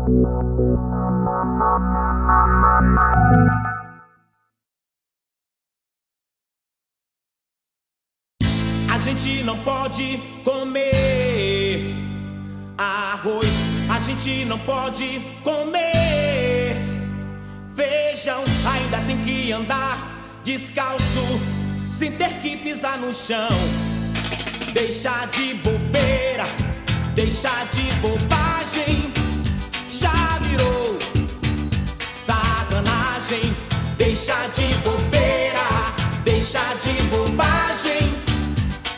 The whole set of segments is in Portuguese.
A gente não pode comer arroz, a gente não pode comer feijão, ainda tem que andar descalço, sem ter que pisar no chão. Deixa de bobeira, deixa de bobagem, já virou sacanagem. Deixa de bobeira, deixa de bobagem,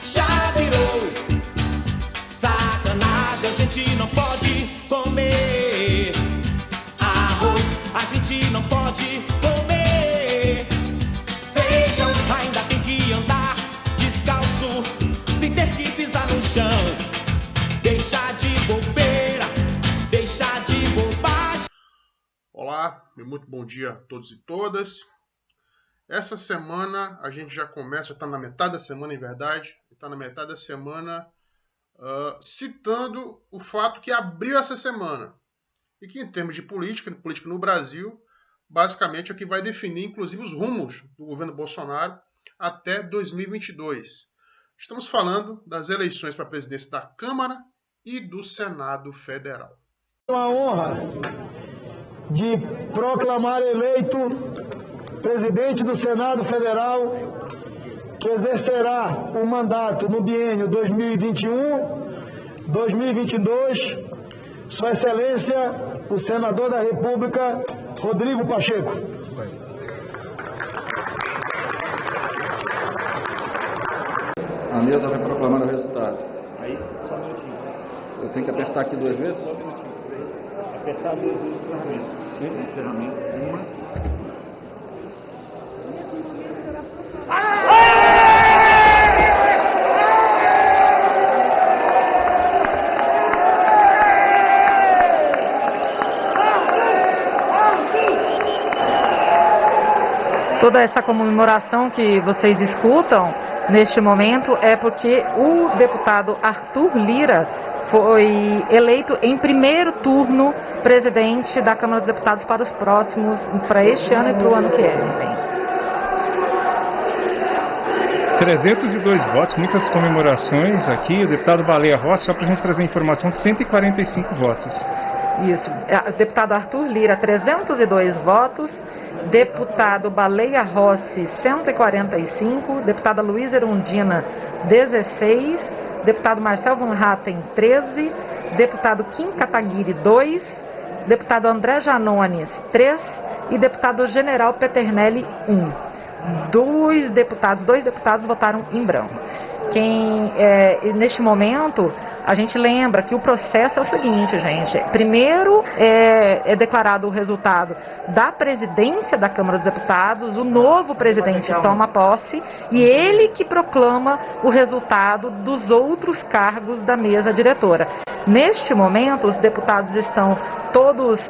já virou sacanagem. A gente não pode comer arroz, a gente não pode comer feijão, ainda tem que andar descalço, sem ter que pisar no chão. Deixa de bobeira, deixa de bobagem. Olá, muito bom dia a todos e todas. Essa semana a gente já começa, está na metade da semana, em verdade, está na metade da semana citando o fato que abriu essa semana e que, em termos de política no Brasil, basicamente é o que vai definir, inclusive, os rumos do governo Bolsonaro até 2022. Estamos falando das eleições para a presidência da Câmara e do Senado Federal. Uma honra de proclamar eleito presidente do Senado Federal, que exercerá o mandato no biênio 2021-2022, Sua Excelência, o Senador da República, Rodrigo Pacheco. A mesa vai proclamar o resultado. Aí, só um minutinho. Eu tenho que apertar aqui 2 vezes? Só um minutinho. Apertar 2 vezes o encerramento. Encerramento. Uma. Toda essa comemoração que vocês escutam neste momento é porque o deputado Arthur Lira foi eleito em primeiro turno presidente da Câmara dos Deputados para este ano e para o ano que vem. 302 votos, muitas comemorações aqui. O deputado Baleia Rossi, só para a gente trazer informação, 145 votos. Isso, deputado Arthur Lira, 302 votos. Deputado Baleia Rossi, 145, deputada Luísa Erundina, 16, deputado Marcel Van Hatten, 13, deputado Kim Kataguiri, 2, deputado André Janones, 3 e deputado General Peternelli, 1. Dois deputados votaram em branco. Neste momento, a gente lembra que o processo é o seguinte, gente. Primeiro é declarado o resultado da presidência da Câmara dos Deputados, o novo presidente toma posse e ele que proclama o resultado dos outros cargos da mesa diretora. Neste momento, os deputados estão todos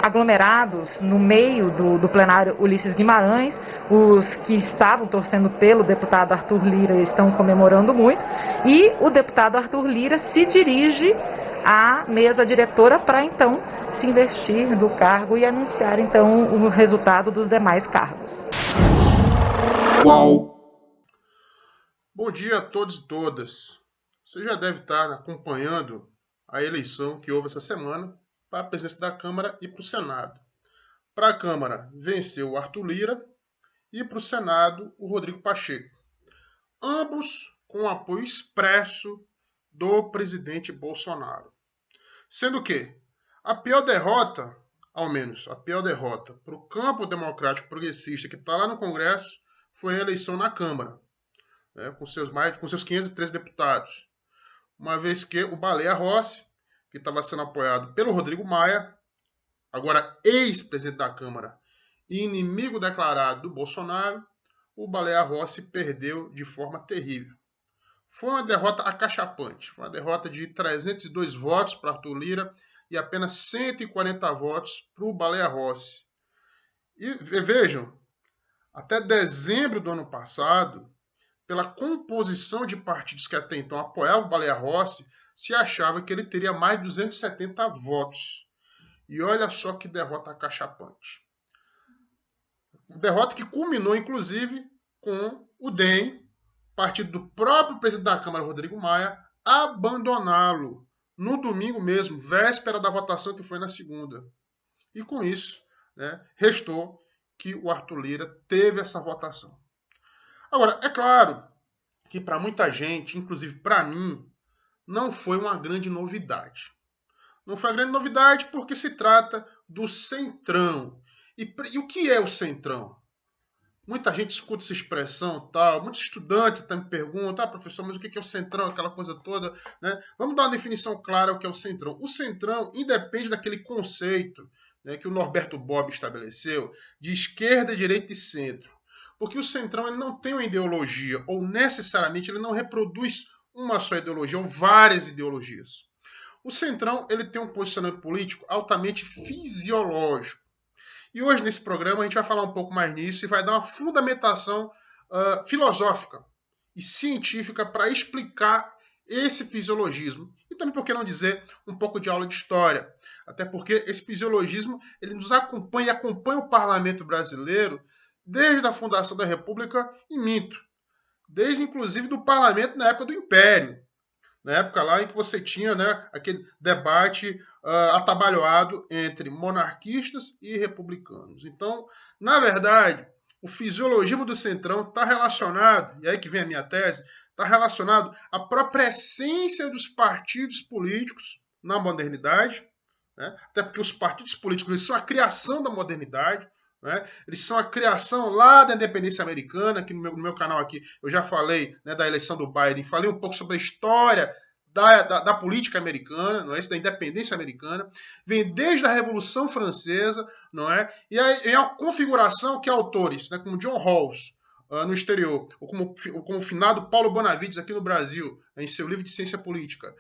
aglomerados no meio do plenário Ulisses Guimarães. Os que estavam torcendo pelo deputado Arthur Lira estão comemorando muito. E o deputado Arthur Lira se dirige à mesa diretora para, então, se investir do cargo e anunciar, então, o resultado dos demais cargos. Bom dia a todos e todas. Você já deve estar acompanhando a eleição que houve essa semana para a presidência da Câmara e para o Senado. Para a Câmara, venceu o Arthur Lira e para o Senado, o Rodrigo Pacheco. Ambos com apoio expresso do presidente Bolsonaro. Sendo que a pior derrota, ao menos a pior derrota para o campo democrático progressista que está lá no Congresso, foi a eleição na Câmara, com seus 513 deputados. Uma vez que o Baleia Rossi, que estava sendo apoiado pelo Rodrigo Maia, agora ex-presidente da Câmara e inimigo declarado do Bolsonaro, o Baleia Rossi perdeu de forma terrível. Foi uma derrota acachapante, foi uma derrota de 302 votos para Arthur Lira e apenas 140 votos para o Baleia Rossi. E vejam, até dezembro do ano passado, pela composição de partidos que até então apoiavam o Baleia Rossi, se achava que ele teria mais de 270 votos. E olha só que derrota acachapante. Derrota que culminou, inclusive, com o DEM, partido do próprio presidente da Câmara, Rodrigo Maia, abandoná-lo no domingo mesmo, véspera da votação que foi na segunda. E com isso, né, restou que o Arthur Lira teve essa votação. Agora, é claro que para muita gente, inclusive para mim, não foi uma grande novidade. Não foi uma grande novidade porque se trata do Centrão. E o que é o Centrão? Muita gente escuta essa expressão, tal, muitos estudantes até me perguntam, professor, mas o que é o Centrão, aquela coisa toda, né? Vamos dar uma definição clara do que é o Centrão. O Centrão independe daquele conceito, né, que o Norberto Bobbio estabeleceu, de esquerda, direita e centro. Porque o Centrão ele não tem uma ideologia, ou necessariamente ele não reproduz uma só ideologia, ou várias ideologias. O Centrão ele tem um posicionamento político altamente fisiológico. E hoje, nesse programa, a gente vai falar um pouco mais nisso e vai dar uma fundamentação filosófica e científica para explicar esse fisiologismo. E também, por que não dizer, um pouco de aula de história. Até porque esse fisiologismo ele nos acompanha e acompanha o parlamento brasileiro desde a fundação da República e minto. Desde, inclusive, do parlamento na época do Império. Na época lá em que você tinha, né, aquele debate atabalhoado entre monarquistas e republicanos. Então, na verdade, o fisiologismo do Centrão está relacionado, e aí que vem a minha tese, está relacionado à própria essência dos partidos políticos na modernidade, né? Até porque os partidos políticos eles são a criação da modernidade, né? Eles são a criação lá da independência americana, que no meu canal aqui eu já falei, né, da eleição do Biden, falei um pouco sobre a história da política americana, não é? Isso, da independência americana, vem desde a Revolução Francesa, não é? E aí é uma configuração que autores, né, como John Rawls, no exterior, ou como o finado Paulo Bonavides aqui no Brasil, em seu livro de Ciência Política,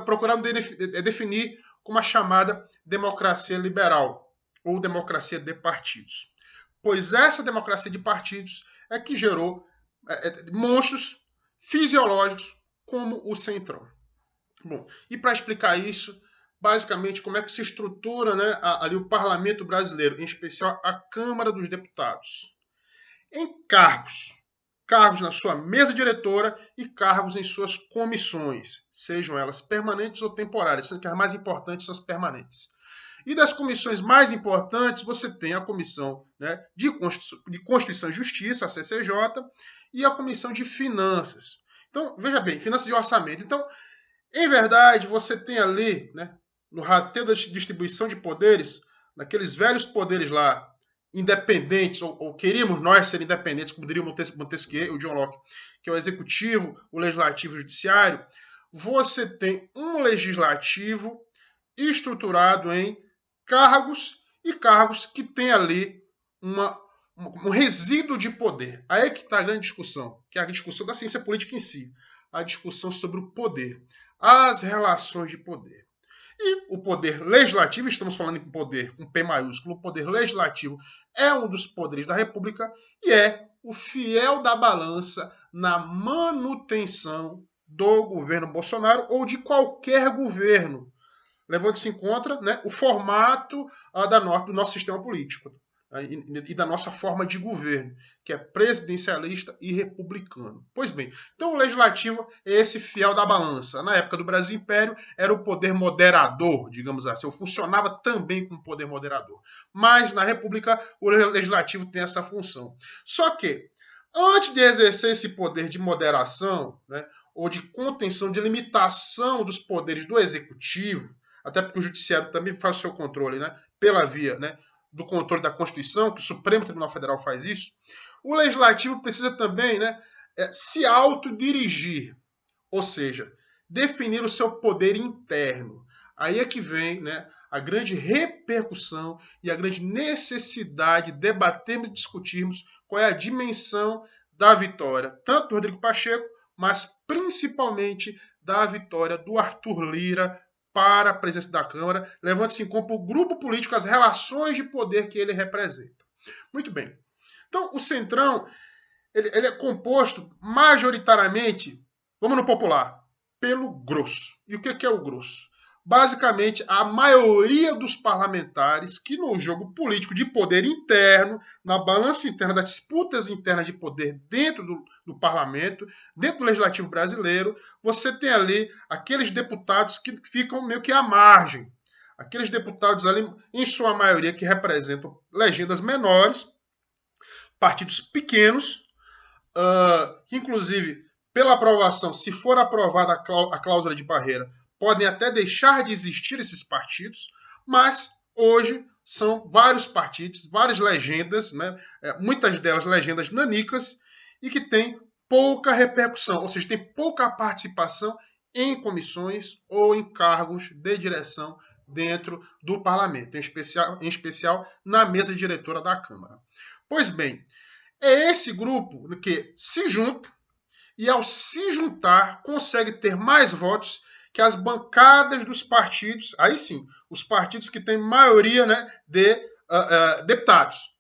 procuraram definir como a chamada democracia liberal, ou democracia de partidos. Pois essa democracia de partidos é que gerou monstros fisiológicos como o Centrão. Bom, e para explicar isso, basicamente, como é que se estrutura, né, ali o parlamento brasileiro, em especial a Câmara dos Deputados? Em cargos na sua mesa diretora e cargos em suas comissões, sejam elas permanentes ou temporárias, sendo que as mais importantes são as permanentes. E das comissões mais importantes, você tem a Comissão, né, de Constituição e Justiça, a CCJ, e a Comissão de Finanças. Então, veja bem, finanças e orçamento. Então, em verdade, você tem ali, né, no rateio da distribuição de poderes, naqueles velhos poderes lá, independentes, ou queríamos nós ser independentes, como diria o Montesquieu, o John Locke, que é o executivo, o legislativo e o judiciário, você tem um legislativo estruturado em cargos e cargos que tem ali um resíduo de poder. Aí que está a grande discussão, que é a discussão da ciência política em si, a discussão sobre o poder, as relações de poder. E o poder legislativo, estamos falando em poder com P maiúsculo, o poder legislativo é um dos poderes da República e é o fiel da balança na manutenção do governo Bolsonaro ou de qualquer governo. Lembrando que se encontra, né, o formato do nosso sistema político e da nossa forma de governo, que é presidencialista e republicano. Pois bem, então o legislativo é esse fiel da balança. Na época do Brasil Império, era o poder moderador, digamos assim. Funcionava também como poder moderador. Mas na República, o legislativo tem essa função. Só que, antes de exercer esse poder de moderação, né, ou de contenção, de limitação dos poderes do executivo, até porque o judiciário também faz o seu controle, né, pela via, né, do controle da Constituição, que o Supremo Tribunal Federal faz isso, o Legislativo precisa também, né, se autodirigir, ou seja, definir o seu poder interno. Aí é que vem, né, a grande repercussão e a grande necessidade de debatermos e discutirmos qual é a dimensão da vitória, tanto do Rodrigo Pacheco, mas principalmente da vitória do Arthur Lira para a presidência da Câmara, levando-se em conta o grupo político, as relações de poder que ele representa. Muito bem. Então, o Centrão ele é composto majoritariamente, vamos no popular, pelo grosso. E o que é o grosso? basicamente a maioria dos parlamentares que no jogo político de poder interno, na balança interna das disputas internas de poder dentro do parlamento, dentro do legislativo brasileiro, você tem ali aqueles deputados que ficam meio que à margem. Aqueles deputados ali, em sua maioria, que representam legendas menores, partidos pequenos, que inclusive, pela aprovação, se for aprovada a cláusula de barreira, podem até deixar de existir esses partidos, mas hoje são vários partidos, várias legendas, né? Muitas delas legendas nanicas, e que têm pouca repercussão, ou seja, tem pouca participação em comissões ou em cargos de direção dentro do parlamento, em especial na mesa diretora da Câmara. Pois bem, é esse grupo que se junta e, ao se juntar, consegue ter mais votos que as bancadas dos partidos, aí sim, os partidos que têm maioria, né, de deputados,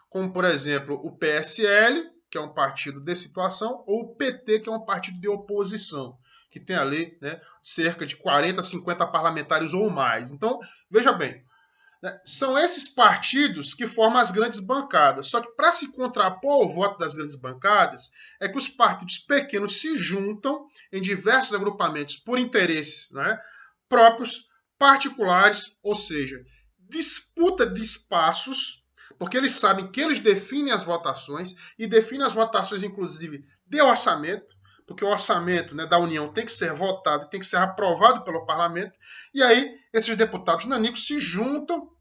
como, por exemplo, o PSL, que é um partido de situação, ou o PT, que é um partido de oposição, que tem ali, né, cerca de 40, 50 parlamentares ou mais. Então, veja bem, né, são esses partidos que formam as grandes bancadas. Só que para se contrapor ao voto das grandes bancadas, é que os partidos pequenos se juntam em diversos agrupamentos por interesses, né, próprios, particulares, ou seja, disputa de espaços, porque eles sabem que eles definem as votações, e definem as votações, inclusive, de orçamento, porque o orçamento, né, da União tem que ser votado, tem que ser aprovado pelo parlamento, e aí esses deputados nanicos se juntam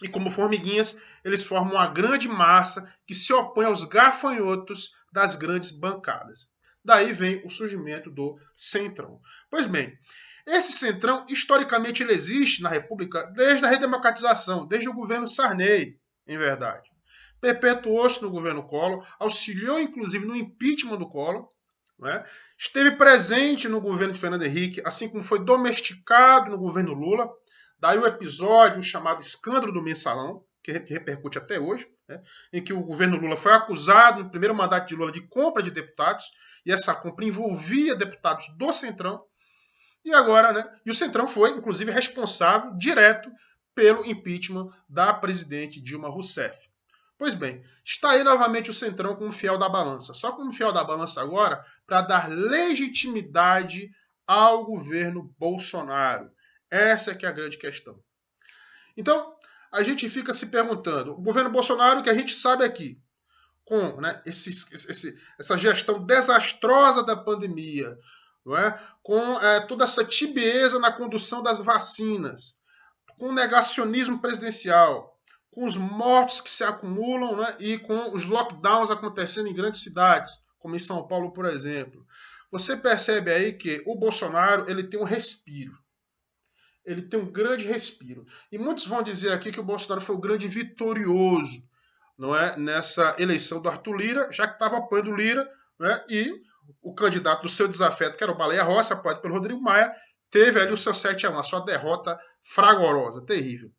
e, como formiguinhas, eles formam uma grande massa que se opõe aos gafanhotos das grandes bancadas. Daí vem o surgimento do Centrão. Pois bem, esse Centrão, historicamente, ele existe na República desde a redemocratização, desde o governo Sarney, em verdade. Perpetuou-se no governo Collor, auxiliou, inclusive, no impeachment do Collor, né? Esteve presente no governo de Fernando Henrique, assim como foi domesticado no governo Lula. Daí o episódio chamado Escândalo do Mensalão, que repercute até hoje, né? Em que o governo Lula foi acusado, no primeiro mandato de Lula, de compra de deputados, e essa compra envolvia deputados do Centrão, e agora, né? E o Centrão foi, inclusive, responsável direto pelo impeachment da presidente Dilma Rousseff. Pois bem, está aí novamente o Centrão como fiel da balança. Só como fiel da balança agora para dar legitimidade ao governo Bolsonaro. Essa é que é a grande questão. Então, a gente fica se perguntando, o governo Bolsonaro, que a gente sabe aqui, com, né, essa gestão desastrosa da pandemia, não é? Com toda essa tibieza na condução das vacinas, com o negacionismo presidencial, com os mortos que se acumulam, né, e com os lockdowns acontecendo em grandes cidades, como em São Paulo, por exemplo. Você percebe aí que o Bolsonaro ele tem um respiro. Ele tem um grande respiro. E muitos vão dizer aqui que o Bolsonaro foi o grande vitorioso, não é, nessa eleição do Arthur Lira, já que estava apoiando o Lira, né, e o candidato do seu desafeto, que era o Baleia Rossi, apoiado pelo Rodrigo Maia, teve ali o seu 7-1, a sua derrota fragorosa, terrível.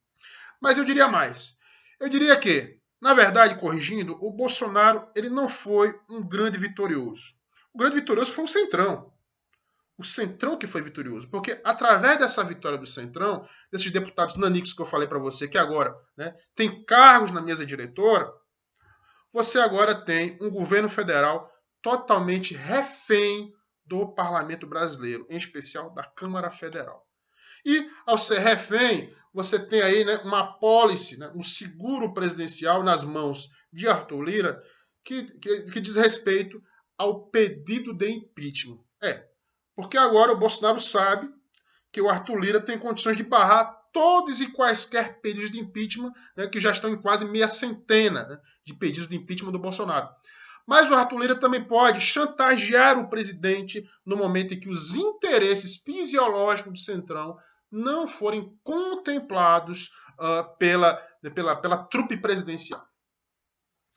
Mas eu diria mais. Eu diria que, na verdade, corrigindo, o Bolsonaro ele não foi um grande vitorioso. O grande vitorioso foi o Centrão. O Centrão que foi vitorioso. Porque através dessa vitória do Centrão, desses deputados nanicos que eu falei para você, que agora, né, tem cargos na mesa diretora, você agora tem um governo federal totalmente refém do parlamento brasileiro, em especial da Câmara Federal. E, ao ser refém, você tem aí, né, uma apólice, né, um seguro presidencial nas mãos de Arthur Lira que diz respeito ao pedido de impeachment. Porque agora o Bolsonaro sabe que o Arthur Lira tem condições de barrar todos e quaisquer pedidos de impeachment, né, que já estão em quase meia centena, né, de pedidos de impeachment do Bolsonaro. Mas o Arthur Lira também pode chantagear o presidente no momento em que os interesses fisiológicos do Centrão não forem contemplados pela trupe presidencial.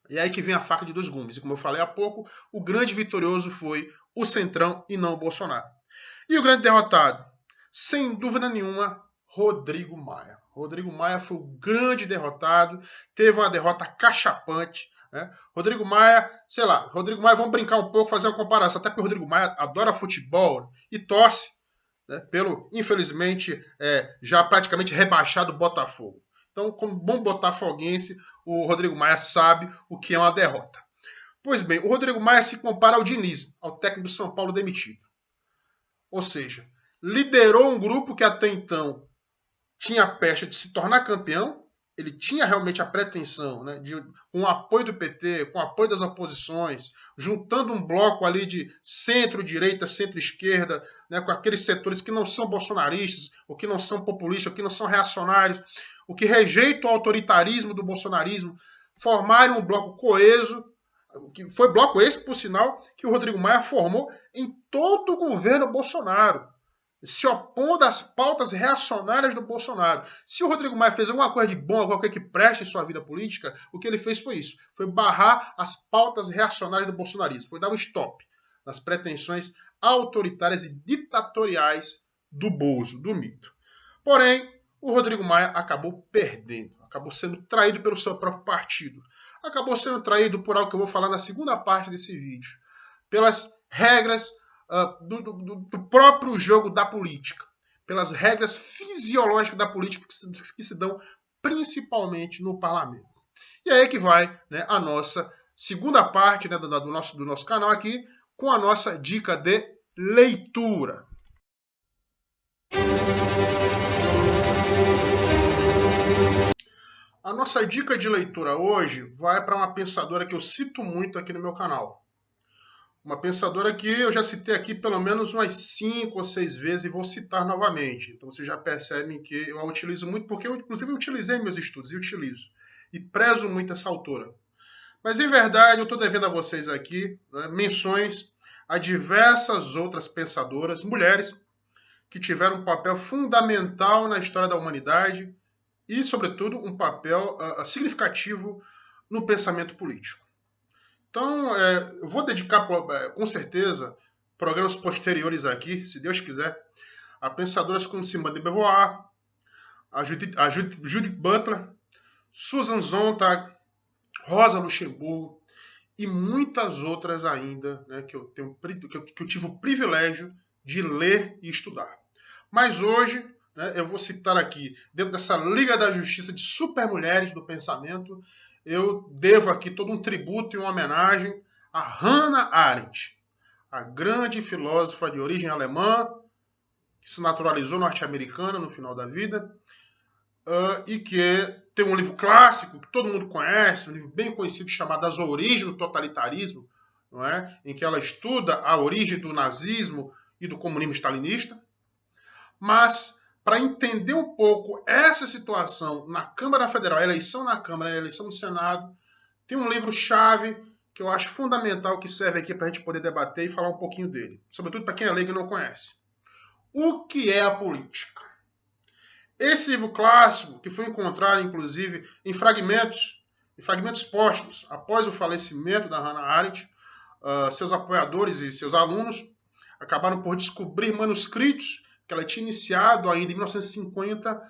E é aí que vem a faca de dois gumes. E como eu falei há pouco, o grande vitorioso foi o Centrão e não o Bolsonaro. E o grande derrotado? Sem dúvida nenhuma, Rodrigo Maia. Rodrigo Maia foi o grande derrotado, teve uma derrota cachapante, né? Rodrigo Maia, vamos brincar um pouco, fazer uma comparação, até porque o Rodrigo Maia adora futebol e torce, né, pelo, infelizmente, já praticamente rebaixado Botafogo. Então, como bom botafoguense, o Rodrigo Maia sabe o que é uma derrota. Pois bem, o Rodrigo Maia se compara ao Diniz, ao técnico do São Paulo demitido. Ou seja, liderou um grupo que até então tinha a pecha de se tornar campeão. Ele tinha realmente a pretensão, né, com o apoio do PT, com o apoio das oposições, juntando um bloco ali de centro-direita, centro-esquerda, né, com aqueles setores que não são bolsonaristas, ou que não são populistas, ou que não são reacionários, o que rejeitam o autoritarismo do bolsonarismo, formarem um bloco coeso, que foi bloco esse, por sinal, que o Rodrigo Maia formou em todo o governo Bolsonaro, se opondo às pautas reacionárias do Bolsonaro. Se o Rodrigo Maia fez alguma coisa de bom, alguma coisa que preste em sua vida política, o que ele fez foi isso, foi barrar as pautas reacionárias do bolsonarismo, foi dar um stop nas pretensões autoritárias e ditatoriais do Bozo, do mito. Porém, o Rodrigo Maia acabou perdendo, acabou sendo traído pelo seu próprio partido, acabou sendo traído por algo que eu vou falar na segunda parte desse vídeo, pelas regras do próprio jogo da política, pelas regras fisiológicas da política que se dão principalmente no parlamento. E aí que vai, né, a nossa segunda parte, né, do nosso canal aqui, com a nossa dica de leitura. A nossa dica de leitura hoje vai para uma pensadora que eu cito muito aqui no meu canal. Uma pensadora que eu já citei aqui pelo menos umas 5 ou 6 vezes e vou citar novamente. Então vocês já percebem que eu a utilizo muito, porque eu inclusive utilizei em meus estudos e utilizo. E prezo muito essa autora. Mas em verdade eu estou devendo a vocês aqui, né, menções a diversas outras pensadoras, mulheres, que tiveram um papel fundamental na história da humanidade e, sobretudo, um papel significativo no pensamento político. Então, eu vou dedicar, com certeza, programas posteriores aqui, se Deus quiser, a pensadoras como Simone de Beauvoir, a Judith Butler, Susan Sontag, Rosa Luxemburgo e muitas outras ainda, né, que eu tive o privilégio de ler e estudar. Mas hoje, né, eu vou citar aqui, dentro dessa Liga da Justiça de supermulheres do pensamento, eu devo aqui todo um tributo e uma homenagem a Hannah Arendt, a grande filósofa de origem alemã, que se naturalizou norte-americana no final da vida, e que tem um livro clássico que todo mundo conhece, um livro bem conhecido chamado As Origens do Totalitarismo, não é? Em que ela estuda a origem do nazismo e do comunismo stalinista. Mas, para entender um pouco essa situação na Câmara Federal, a eleição na Câmara e a eleição no Senado, tem um livro-chave que eu acho fundamental, que serve aqui para a gente poder debater e falar um pouquinho dele. Sobretudo para quem é leigo e não conhece. O que é a política? Esse livro clássico, que foi encontrado, inclusive, em fragmentos póstumos, após o falecimento da Hannah Arendt, seus apoiadores e seus alunos acabaram por descobrir manuscritos que ela tinha iniciado ainda em 1950,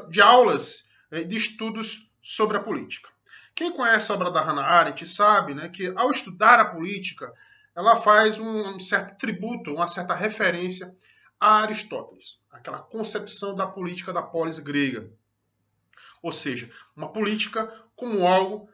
de aulas, de estudos sobre a política. Quem conhece a obra da Hannah Arendt sabe, né, que ao estudar a política, ela faz um certo tributo, uma certa referência a Aristóteles, aquela concepção da política da polis grega. Ou seja, uma política como algo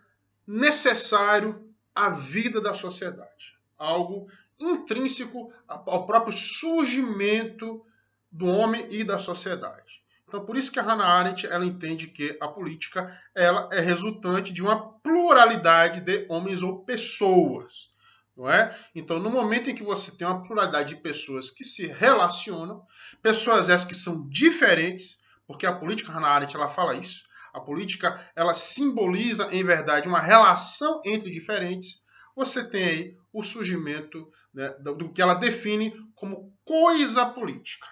necessário à vida da sociedade, algo intrínseco ao próprio surgimento do homem e da sociedade. Então, por isso que a Hannah Arendt ela entende que a política ela é resultante de uma pluralidade de homens ou pessoas. Não é? Então, no momento em que você tem uma pluralidade de pessoas que se relacionam, pessoas essas que são diferentes, porque a política, Hannah Arendt, ela fala isso, a política ela simboliza, em verdade, uma relação entre diferentes, você tem aí o surgimento, né, do que ela define como coisa política.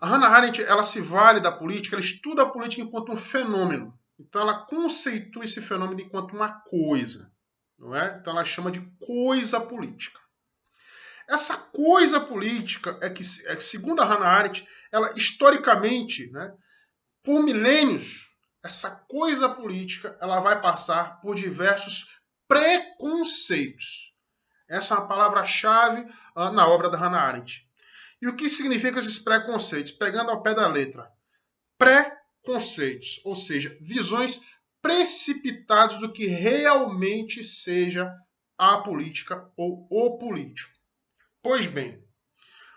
A Hannah Arendt ela se vale da política, ela estuda a política enquanto um fenômeno. Então, ela conceitua esse fenômeno enquanto uma coisa. Não é? Então ela chama de coisa política. Essa coisa política é que segundo a Hannah Arendt, ela historicamente, né, por milênios, essa coisa política ela vai passar por diversos preconceitos. Essa é uma palavra-chave na obra da Hannah Arendt. E o que significam esses preconceitos? Pegando ao pé da letra. Preconceitos, ou seja, visões precipitadas do que realmente seja a política ou o político. Pois bem,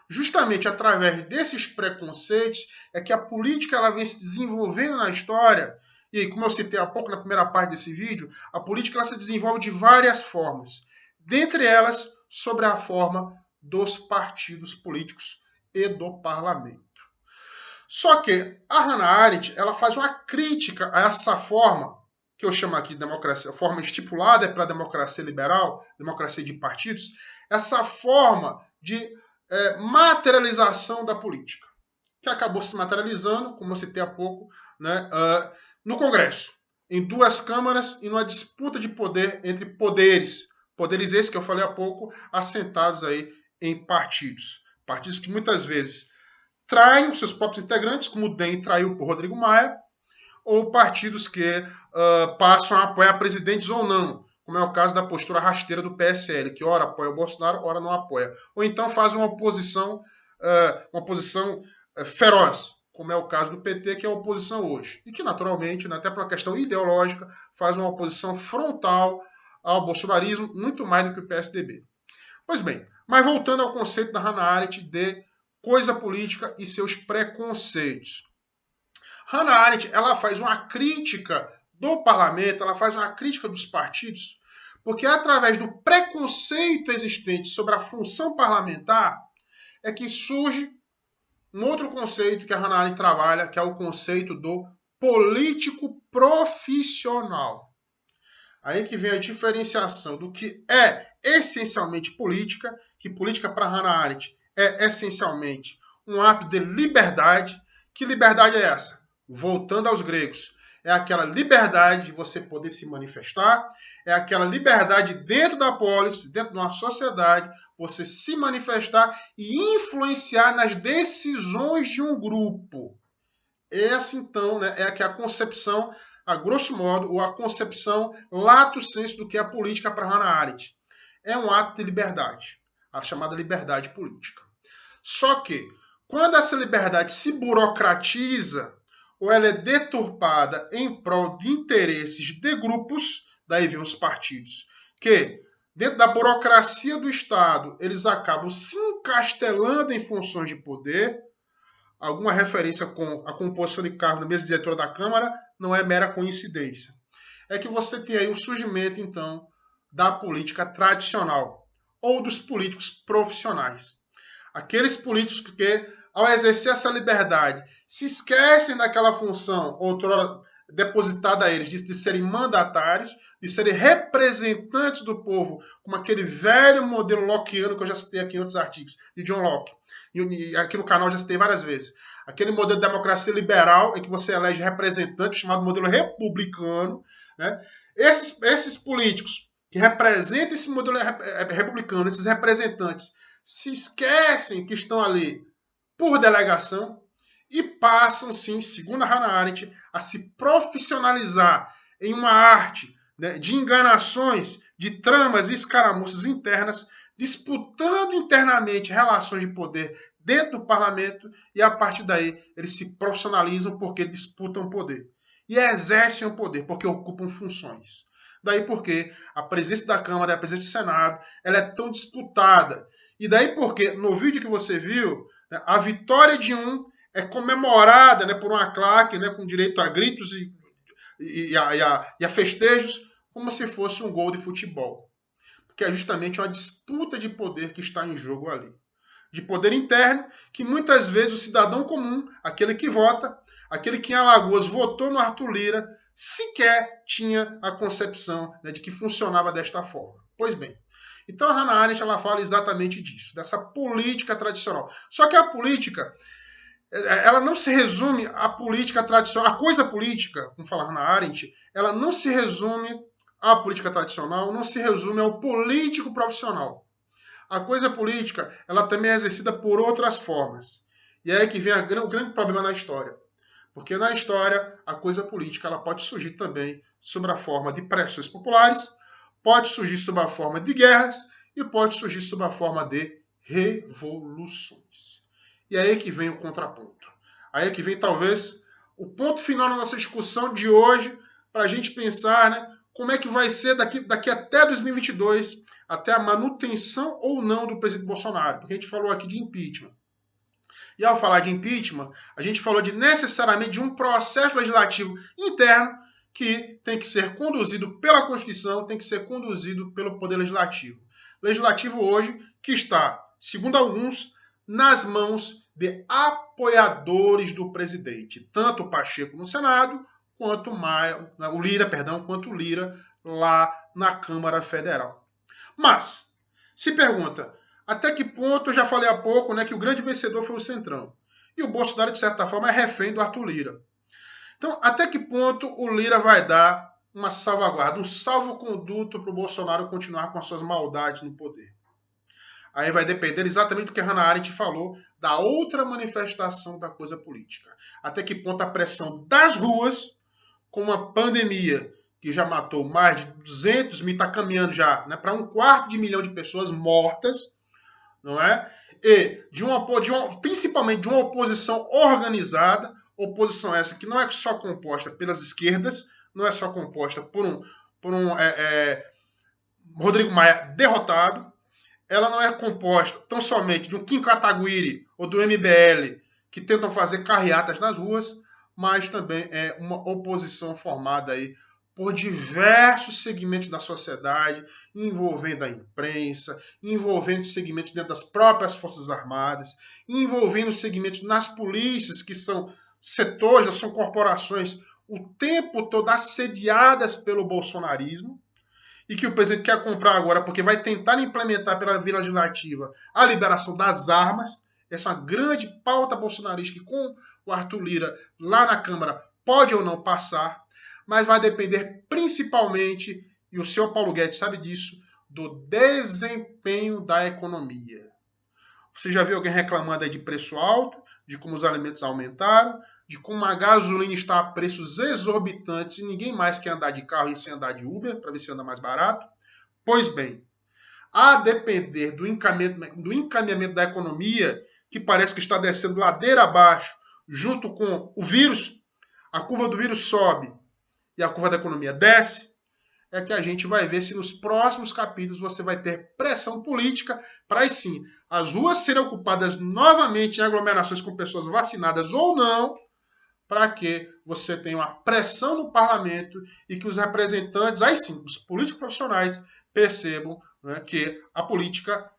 justamente através desses preconceitos é que a política ela vem se desenvolvendo na história. E aí, como eu citei há pouco na primeira parte desse vídeo, a política ela se desenvolve de várias formas. Dentre elas, sobre a forma dos partidos políticos e do parlamento. Só que a Hannah Arendt ela faz uma crítica a essa forma, que eu chamo aqui de democracia, a forma estipulada para a democracia liberal, democracia de partidos, essa forma de materialização da política, que acabou se materializando, como eu citei há pouco, né, no Congresso, em duas câmaras e numa disputa de poder entre poderes esses que eu falei há pouco, assentados aí em partidos. Partidos que muitas vezes traem os seus próprios integrantes, como o DEM traiu por Rodrigo Maia, ou partidos que passam a apoiar presidentes ou não, como é o caso da postura rasteira do PSL, que ora apoia o Bolsonaro, ora não apoia. Ou então faz uma oposição feroz, como é o caso do PT, que é a oposição hoje. E que, naturalmente, até por uma questão ideológica, faz uma oposição frontal ao bolsonarismo, muito mais do que o PSDB. Pois bem, mas voltando ao conceito da Hannah Arendt de coisa política e seus preconceitos. Hannah Arendt ela faz uma crítica do parlamento, ela faz uma crítica dos partidos, porque através do preconceito existente sobre a função parlamentar é que surge um outro conceito que a Hannah Arendt trabalha, que é o conceito do político profissional. Aí que vem a diferenciação do que é essencialmente política, que política para Hannah Arendt é essencialmente um ato de liberdade. Que liberdade é essa? Voltando aos gregos, é aquela liberdade de você poder se manifestar, é aquela liberdade dentro da polis, dentro de uma sociedade, você se manifestar e influenciar nas decisões de um grupo. Essa, então, né, é a concepção, a grosso modo, ou a concepção lato sensu do que é a política para Hannah Arendt. É um ato de liberdade, a chamada liberdade política. Só que, quando essa liberdade se burocratiza, ou ela é deturpada em prol de interesses de grupos, daí vem os partidos, que, dentro da burocracia do Estado, eles acabam se encastelando em funções de poder. Alguma referência com a composição de cargo na mesa diretora da Câmara não é mera coincidência. É que você tem aí o surgimento, então, da política tradicional, ou dos políticos profissionais. Aqueles políticos que, ao exercer essa liberdade, se esquecem daquela função outrora depositada a eles, de serem mandatários, de serem representantes do povo, como aquele velho modelo lockeano que eu já citei aqui em outros artigos, de John Locke. E aqui no canal já citei várias vezes. Aquele modelo de democracia liberal em que você elege representantes, chamado modelo republicano. Né? Esses políticos que representam esse modelo republicano, esses representantes, se esquecem que estão ali por delegação e passam, sim, segundo a Hannah Arendt, a se profissionalizar em uma arte, né, de enganações, de tramas e escaramuças internas, disputando internamente relações de poder dentro do parlamento, e a partir daí eles se profissionalizam porque disputam poder. E exercem o poder porque ocupam funções. Daí porque a presença da Câmara e a presença do Senado ela é tão disputada. E daí porque, no vídeo que você viu, né, a vitória de um é comemorada, né, por uma claque, né, com direito a gritos e a festejos, como se fosse um gol de futebol. Que é justamente uma disputa de poder que está em jogo ali. De poder interno, que muitas vezes o cidadão comum, aquele que vota, aquele que em Alagoas votou no Arthur Lira, sequer tinha a concepção, né, de que funcionava desta forma. Pois bem, então a Hannah Arendt ela fala exatamente disso, dessa política tradicional. Só que a política, ela não se resume à política tradicional. A coisa política, como fala a Hannah Arendt, ela não se resume a política tradicional, não se resume ao político profissional. A coisa política, ela também é exercida por outras formas. E é aí que vem o grande problema na história. Porque na história, a coisa política ela pode surgir também sob a forma de pressões populares, pode surgir sob a forma de guerras e pode surgir sob a forma de revoluções. E aí que vem o contraponto. Aí que vem, talvez, o ponto final da nossa discussão de hoje, para a gente pensar, né, como é que vai ser daqui até 2022, até a manutenção ou não do presidente Bolsonaro. Porque a gente falou aqui de impeachment. E ao falar de impeachment, a gente falou necessariamente de um processo legislativo interno que tem que ser conduzido pela Constituição, tem que ser conduzido pelo Poder Legislativo. Legislativo hoje que está, segundo alguns, nas mãos de apoiadores do presidente. Tanto o Pacheco no Senado, quanto o Lira lá na Câmara Federal. Mas, se pergunta, até que ponto, eu já falei há pouco, né, que o grande vencedor foi o Centrão. E o Bolsonaro, de certa forma, é refém do Arthur Lira. Então, até que ponto o Lira vai dar uma salvaguarda, um salvo-conduto para o Bolsonaro continuar com as suas maldades no poder? Aí vai depender exatamente do que a Hannah Arendt falou, da outra manifestação da coisa política. Até que ponto a pressão das ruas, com uma pandemia que já matou mais de 200 mil, está caminhando já, né, para 250 mil de pessoas mortas, não é? E principalmente de uma oposição organizada, oposição essa que não é só composta pelas esquerdas, não é só composta por um Rodrigo Maia derrotado, ela não é composta tão somente de um Kim Kataguiri ou do MBL que tentam fazer carreatas nas ruas, mas também é uma oposição formada aí por diversos segmentos da sociedade, envolvendo a imprensa, envolvendo segmentos dentro das próprias Forças Armadas, envolvendo segmentos nas polícias, que são setores, são corporações o tempo todo assediadas pelo bolsonarismo, e que o presidente quer comprar agora porque vai tentar implementar pela via legislativa a liberação das armas. Essa é uma grande pauta bolsonarista que com o Arthur Lira lá na Câmara pode ou não passar, mas vai depender principalmente, e o senhor Paulo Guedes sabe disso, do desempenho da economia. Você já viu alguém reclamando aí de preço alto, de como os alimentos aumentaram, de como a gasolina está a preços exorbitantes e ninguém mais quer andar de carro e sem andar de Uber, para ver se anda mais barato? Pois bem, a depender do encaminhamento da economia, que parece que está descendo ladeira abaixo, junto com o vírus, a curva do vírus sobe e a curva da economia desce, é que a gente vai ver se nos próximos capítulos você vai ter pressão política para, aí sim, as ruas serem ocupadas novamente em aglomerações com pessoas vacinadas ou não, para que você tenha uma pressão no parlamento e que os representantes, aí sim, os políticos profissionais, percebam, né, que a política,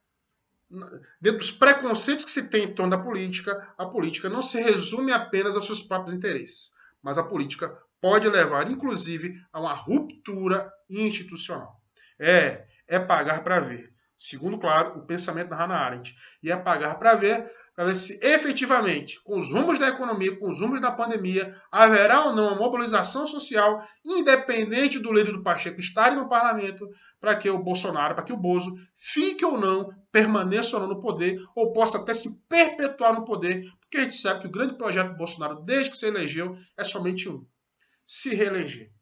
dentro dos preconceitos que se tem em torno da política, a política não se resume apenas aos seus próprios interesses, mas a política pode levar, inclusive, a uma ruptura institucional. É pagar para ver. Segundo, claro, o pensamento da Hannah Arendt. E é pagar para ver se efetivamente, com os rumos da economia, com os rumos da pandemia, haverá ou não uma mobilização social, independente do Lira e do Pacheco estarem no parlamento, para que o Bolsonaro, para que o Bozo fique ou não, permaneça ou não no poder, ou possa até se perpetuar no poder, porque a gente sabe que o grande projeto do Bolsonaro, desde que se elegeu, é somente um: se reeleger.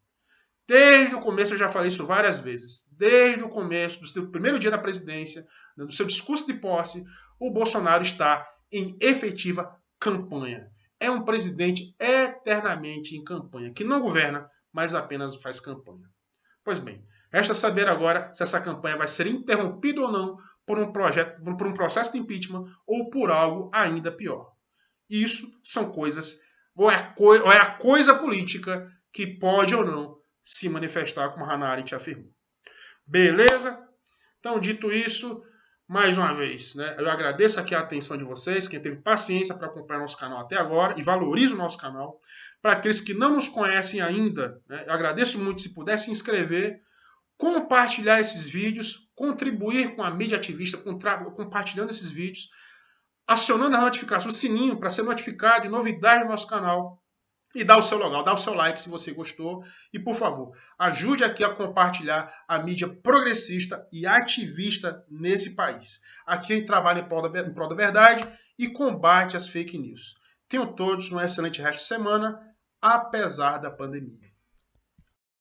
Desde o começo, eu já falei isso várias vezes, desde o começo, do seu primeiro dia da presidência, do seu discurso de posse, o Bolsonaro está em efetiva campanha. É um presidente eternamente em campanha, que não governa, mas apenas faz campanha. Pois bem, resta saber agora se essa campanha vai ser interrompida ou não por um processo de impeachment ou por algo ainda pior. Isso são coisas, ou é a coisa política que pode ou não se manifestar, como a Hannah Arendt afirmou. Beleza? Então, dito isso, mais uma vez, né, eu agradeço aqui a atenção de vocês, quem teve paciência para acompanhar nosso canal até agora e valoriza o nosso canal. Para aqueles que não nos conhecem ainda, né, eu agradeço muito se puder se inscrever, compartilhar esses vídeos, contribuir com a mídia ativista, compartilhando esses vídeos, acionando a notificação, o sininho para ser notificado de novidades no nosso canal. E dá o seu local, dá o seu like se você gostou. E, por favor, ajude aqui a compartilhar a mídia progressista e ativista nesse país. Aqui a gente trabalha em prol da verdade e combate as fake news. Tenham todos um excelente resto de semana, apesar da pandemia.